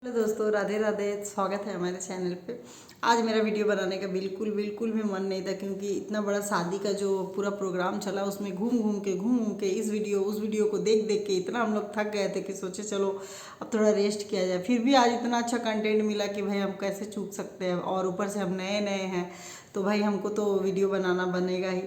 Hello दोस्तों, राधे राधे। स्वागत है हमारे चैनल पे। आज मेरा वीडियो बनाने का बिल्कुल भी मन नहीं था, क्योंकि इतना बड़ा शादी का जो पूरा प्रोग्राम चला उसमें घूम घूम के इस वीडियो उस वीडियो को देख देख के इतना हम लोग थक गए थे कि सोचे चलो अब थोड़ा रेस्ट किया जाए। फिर भी आज इतना अच्छा कंटेंट मिला कि भाई हम कैसे चूक सकते हैं, और ऊपर से हम नए नए हैं तो भाई हमको तो वीडियो बनाना बनेगा ही।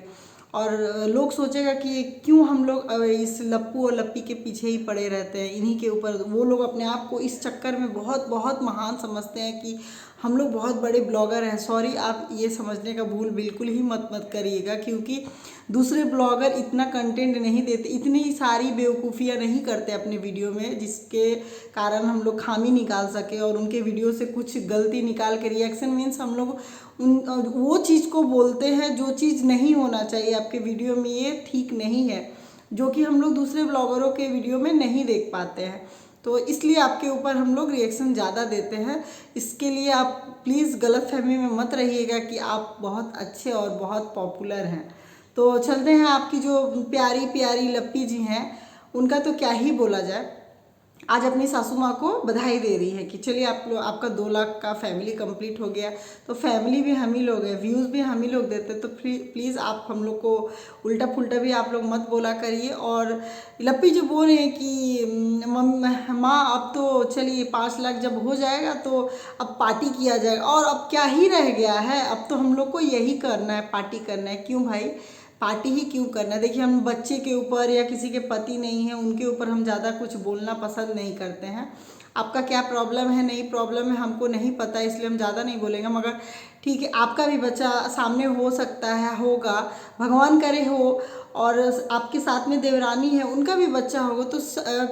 और लोग सोचेगा कि क्यों हम लोग इस लप्पू और लप्पी के पीछे ही पड़े रहते हैं, इन्हीं के ऊपर। वो लोग अपने आप को इस चक्कर में बहुत बहुत महान समझते हैं कि हम लोग बहुत बड़े ब्लॉगर हैं। सॉरी, आप ये समझने का भूल बिल्कुल ही मत करिएगा, क्योंकि दूसरे ब्लॉगर इतना कंटेंट नहीं देते, इतनी सारी बेवकूफ़ियाँ नहीं करते अपने वीडियो में, जिसके कारण हम लोग खामी निकाल सके और उनके वीडियो से कुछ गलती निकाल के रिएक्शन मीन्स हम लोग उन वो चीज़ को बोलते हैं जो चीज़ नहीं होना चाहिए आपके वीडियो में। ये ठीक नहीं है, जो कि हम लोग दूसरे ब्लॉगरों के वीडियो में नहीं देख पाते हैं। तो इसलिए आपके ऊपर हम लोग रिएक्शन ज़्यादा देते हैं। इसके लिए आप प्लीज़ गलतफहमी में मत रहिएगा कि आप बहुत अच्छे और बहुत पॉपुलर हैं। तो चलते हैं, आपकी जो प्यारी प्यारी लप्पी जी हैं उनका तो क्या ही बोला जाए। आज अपनी सासू माँ को बधाई दे रही है कि चलिए आप लोग, आपका 2 लाख का फैमिली कंप्लीट हो गया। तो फैमिली भी हम ही लोग हैं, व्यूज़ भी हम ही लोग देते हैं। तो प्लीज़ आप हम लोग को उल्टा पुल्टा भी आप लोग मत बोला करिए। और लप्पी जो बोल रहे हैं कि माँ अब तो चलिए 5 लाख जब हो जाएगा तो अब पार्टी किया जाएगा, और अब क्या ही रह गया है, अब तो हम लोग को यही करना है, पार्टी करना है। क्यों भाई, पार्टी ही क्यों करना है? देखिए, हम बच्चे के ऊपर या किसी के पति नहीं है उनके ऊपर हम ज़्यादा कुछ बोलना पसंद नहीं करते हैं। आपका क्या प्रॉब्लम है, नहीं प्रॉब्लम है, हमको नहीं पता, इसलिए हम ज़्यादा नहीं बोलेंगे। मगर ठीक है, आपका भी बच्चा सामने हो सकता है, होगा, भगवान करे हो, और आपके साथ में देवरानी है उनका भी बच्चा होगा, तो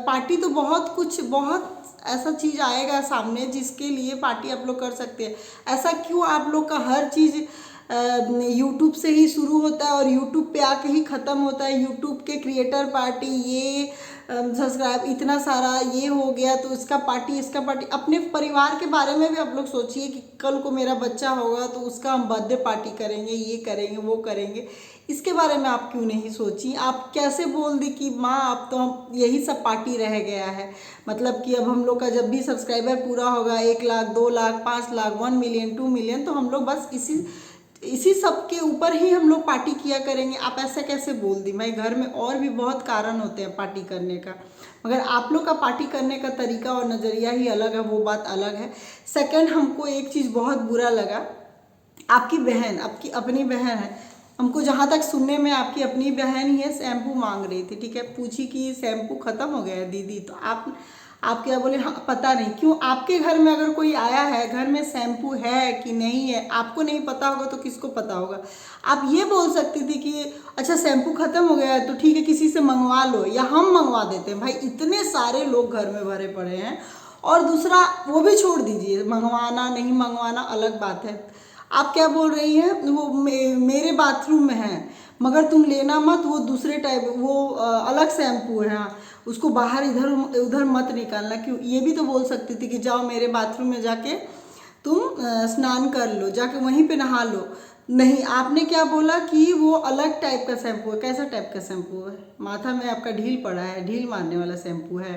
पार्टी तो बहुत कुछ, बहुत ऐसा चीज़ आएगा सामने जिसके लिए पार्टी आप लोग कर सकते हैं। ऐसा क्यों आप लोग का हर चीज़ यूट्यूब से ही शुरू होता है और यूट्यूब पे आके ही ख़त्म होता है? यूट्यूब के क्रिएटर पार्टी, ये सब्सक्राइब इतना सारा ये हो गया तो इसका पार्टी, इसका पार्टी। अपने परिवार के बारे में भी आप लोग सोचिए कि कल को मेरा बच्चा होगा तो उसका हम बर्थडे पार्टी करेंगे, ये करेंगे, वो करेंगे। इसके बारे में आप क्यों नहीं सोची? आप कैसे बोल दी कि माँ अब तो हम यही सब पार्टी रह गया है, मतलब कि अब हम लोग का जब भी सब्सक्राइबर पूरा होगा 1 लाख, 2 लाख, 5 लाख, 1 मिलियन, 2 मिलियन, तो हम लोग बस इसी सब के ऊपर ही हम लोग पार्टी किया करेंगे। आप ऐसा कैसे बोल दी? मैं घर में और भी बहुत कारण होते हैं पार्टी करने का, मगर आप लोग का पार्टी करने का तरीका और नज़रिया ही अलग है, वो बात अलग है। सेकंड, हमको एक चीज़ बहुत बुरा लगा, आपकी बहन, आपकी अपनी बहन है, हमको जहाँ तक सुनने में आपकी अपनी बहन ही है, शैम्पू मांग रही थी। ठीक है, पूछी कि शैम्पू ख़त्म हो गया है दीदी, तो आप क्या बोले? हाँ, पता नहीं। क्यों? आपके घर में अगर कोई आया है, घर में शैम्पू है कि नहीं है, आपको नहीं पता होगा तो किसको पता होगा? आप ये बोल सकती थी कि अच्छा शैम्पू ख़त्म हो गया है तो ठीक है, किसी से मंगवा लो, या हम मंगवा देते हैं। भाई इतने सारे लोग घर में भरे पड़े हैं। और दूसरा, वो भी छोड़ दीजिए, मंगवाना नहीं मंगवाना अलग बात है। आप क्या बोल रही हैं? वो मेरे बाथरूम में है, मगर तुम लेना मत, वो दूसरे टाइप, वो अलग शैम्पू है, हाँ, उसको बाहर इधर उधर मत निकालना। क्यों? ये भी तो बोल सकती थी कि जाओ मेरे बाथरूम में जाके तुम स्नान कर लो, जाके वहीं पे नहा लो। नहीं, आपने क्या बोला कि वो अलग टाइप का शैम्पू है। कैसा टाइप का शैम्पू है? माथा में आपका ढील पड़ा है, ढील मारने वाला शैम्पू है?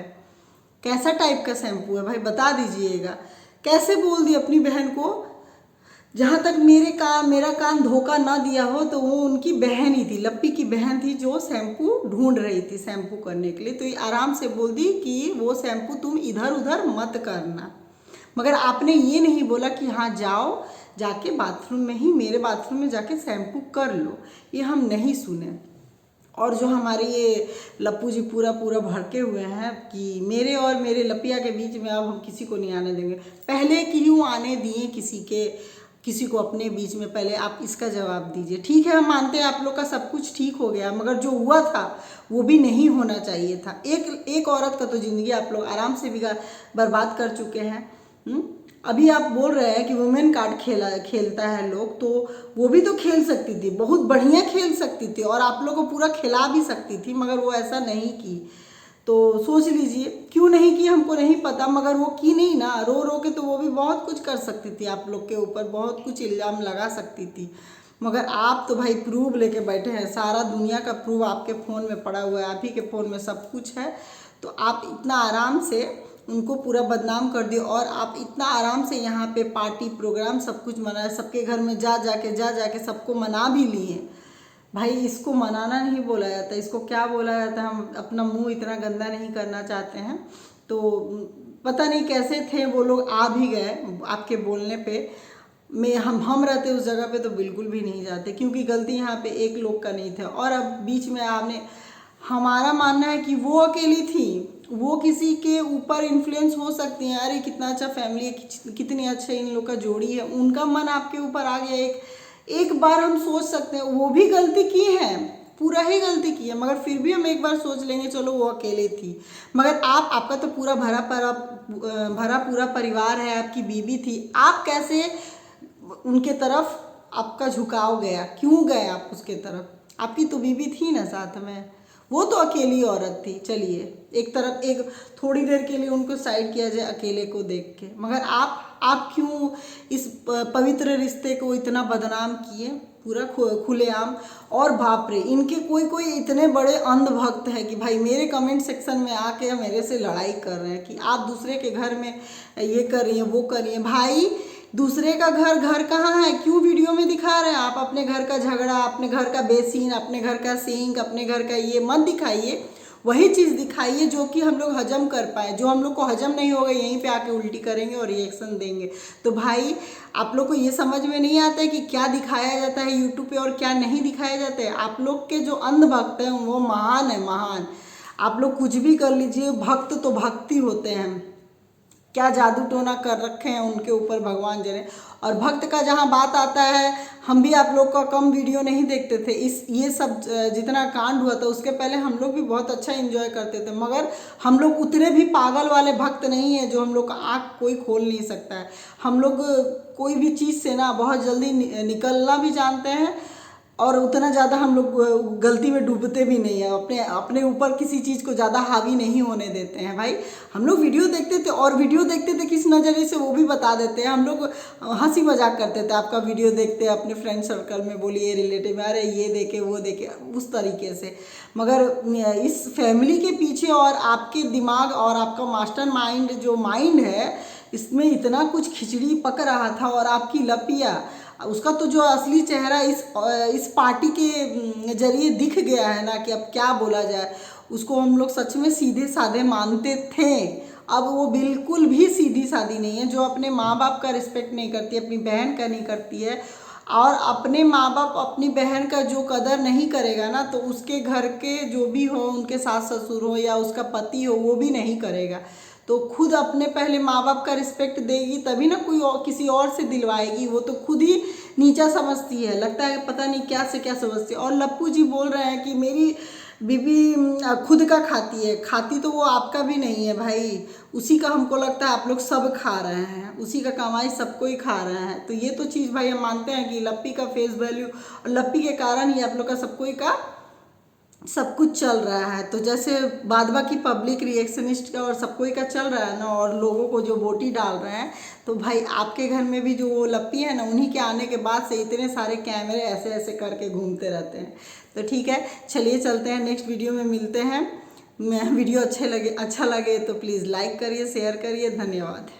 कैसा टाइप का शैम्पू है भाई, बता दीजिएगा। कैसे बोल दी अपनी बहन को? जहाँ तक मेरा कान धोखा ना दिया हो तो वो उनकी बहन ही थी, लप्पी की बहन थी, जो शैम्पू ढूंढ रही थी शैम्पू करने के लिए। तो ये आराम से बोल दी कि वो शैम्पू तुम इधर उधर मत करना। मगर आपने ये नहीं बोला कि हाँ जाओ, जाके बाथरूम में ही, मेरे बाथरूम में जाके शैम्पू कर लो। ये हम नहीं सुने। और जो हमारे ये लप्पू जी पूरा पूरा भड़के हुए हैं कि मेरे और मेरे लपिया के बीच में अब हम किसी को नहीं आने देंगे। पहले क्यों आने दिए किसी को अपने बीच में? पहले आप इसका जवाब दीजिए। ठीक है, हम मानते हैं आप लोग का सब कुछ ठीक हो गया, मगर जो हुआ था वो भी नहीं होना चाहिए था। एक औरत का तो ज़िंदगी आप लोग आराम से बर्बाद कर चुके हैं। अभी आप बोल रहे हैं कि वुमेन कार्ड खेलता है लोग, तो वो भी तो खेल सकती थी, बहुत बढ़िया खेल सकती थी, और आप लोग को पूरा खिला भी सकती थी, मगर वो ऐसा नहीं की। तो सोच लीजिए क्यों नहीं की, हमको नहीं पता, मगर वो की नहीं ना। रो रो के तो वो भी बहुत कुछ कर सकती थी, आप लोग के ऊपर बहुत कुछ इल्ज़ाम लगा सकती थी। मगर आप तो भाई प्रूफ लेके बैठे हैं, सारा दुनिया का प्रूफ आपके फ़ोन में पड़ा हुआ है, आप ही के फ़ोन में सब कुछ है। तो आप इतना आराम से उनको पूरा बदनाम कर दिया। और आप इतना आराम से यहाँ पे पार्टी प्रोग्राम सब कुछ मनाए, सबके घर में जा जाके सबको मना भी लिए। भाई इसको मनाना नहीं बोला जाता, इसको क्या बोला जाता है, हम अपना मुंह इतना गंदा नहीं करना चाहते हैं। तो पता नहीं कैसे थे वो लोग, आ भी गए आपके बोलने पे। मैं हम रहते उस जगह पे तो बिल्कुल भी नहीं जाते, क्योंकि गलती यहाँ पे एक लोग का नहीं था। और अब बीच में आपने, हमारा मानना है कि वो अकेली थी, वो किसी के ऊपर इन्फ्लुएंस हो सकती है। अरे कितना अच्छा फैमिली है, कितनी अच्छे इन लोग का जोड़ी है, उनका मन आपके ऊपर आ गया। एक बार हम सोच सकते हैं, वो भी गलती की है, पूरा ही गलती की है, मगर फिर भी हम एक बार सोच लेंगे चलो वो अकेले थी। मगर आपका तो पूरा भरा पूरा परिवार है, आपकी बीवी थी, आप कैसे उनके तरफ आपका झुकाव गया, क्यों गए आप उसके तरफ? आपकी तो बीवी थी ना साथ में, वो तो अकेली औरत थी। चलिए एक तरफ, एक थोड़ी देर के लिए उनको साइड किया जाए अकेले को देख के, मगर आप क्यों इस पवित्र रिश्ते को इतना बदनाम किए पूरा खुलेआम? और बाप रे, इनके कोई इतने बड़े अंधभक्त है कि भाई मेरे कमेंट सेक्शन में आके मेरे से लड़ाई कर रहे हैं कि आप दूसरे के घर में ये कर रही हैं, वो कर रही हैं। भाई दूसरे का घर कहाँ है, क्यों वीडियो में दिखा रहे हैं? आप अपने घर का झगड़ा, अपने घर का बेसिन, अपने घर का सिंक, अपने घर का ये मत दिखाइए। वही चीज़ दिखाइए जो कि हम लोग हजम कर पाए। जो हम लोग को हजम नहीं होगा यहीं पे आके उल्टी करेंगे और रिएक्शन देंगे। तो भाई आप लोग को ये समझ में नहीं आता है कि क्या दिखाया जाता है यूट्यूब पे और क्या नहीं दिखाया जाता है। आप लोग के जो अंधभक्त हैं वो महान है, महान। आप लोग कुछ भी कर लीजिए, भक्त तो भक्ति होते हैं, क्या जादू टोना कर रखे हैं उनके ऊपर भगवान जने। और भक्त का जहाँ बात आता है, हम भी आप लोग का कम वीडियो नहीं देखते थे। ये सब जितना कांड हुआ था उसके पहले हम लोग भी बहुत अच्छा एंजॉय करते थे, मगर हम लोग उतने भी पागल वाले भक्त नहीं है जो हम लोग का आँख कोई खोल नहीं सकता है। हम लोग कोई भी चीज़ से ना बहुत जल्दी निकलना भी जानते हैं, और उतना ज़्यादा हम लोग गलती में डूबते भी नहीं है, अपने ऊपर किसी चीज़ को ज़्यादा हावी नहीं होने देते हैं। भाई हम लोग वीडियो देखते थे, और वीडियो देखते थे किस नज़रिए से वो भी बता देते हैं। हम लोग हंसी मजाक करते थे, आपका वीडियो देखते अपने फ्रेंड सर्कल में, बोलिए रिलेटिव में, अरे ये देखे वो देखे, उस तरीके से। मगर इस फैमिली के पीछे और आपके दिमाग और आपका मास्टर माइंड जो माइंड है, इसमें इतना कुछ खिचड़ी पक रहा था। और आपकी लपिया, उसका तो जो असली चेहरा इस पार्टी के जरिए दिख गया है ना, कि अब क्या बोला जाए। उसको हम लोग सच में सीधे साधे मानते थे, अब वो बिल्कुल भी सीधी सादी नहीं है। जो अपने माँ बाप का रिस्पेक्ट नहीं करती, अपनी बहन का नहीं करती है, और अपने माँ बाप अपनी बहन का जो कदर नहीं करेगा ना, तो उसके घर के जो भी हो, उनके सास ससुर हो या उसका पति हो, वो भी नहीं करेगा। तो खुद अपने पहले माँ बाप का रिस्पेक्ट देगी, तभी ना कोई किसी और से दिलवाएगी। वो तो खुद ही नीचा समझती है, लगता है पता नहीं क्या से क्या समझती है। और लप्पू जी बोल रहे हैं कि मेरी बीबी खुद का खाती है, खाती तो वो आपका भी नहीं है भाई, उसी का हमको लगता है आप लोग सब खा रहे हैं, उसी का कमाई सबको ही खा रहे हैं। तो ये तो चीज़ भाई हम मानते हैं कि लप्पी का फेस वैल्यू और लप्पी के कारण ही आप लोग का सबको ही का सब कुछ चल रहा है। तो जैसे बाद बाकी पब्लिक रिएक्शनिस्ट का और सबको ही का चल रहा है ना, और लोगों को जो वोटी डाल रहे हैं, तो भाई आपके घर में भी जो वो लप्पी है ना, उन्हीं के आने के बाद से इतने सारे कैमरे ऐसे ऐसे करके घूमते रहते हैं। तो ठीक है, चलिए चलते हैं, नेक्स्ट वीडियो में मिलते हैं। वीडियो अच्छा लगे तो प्लीज़ लाइक करिए, शेयर करिए। धन्यवाद।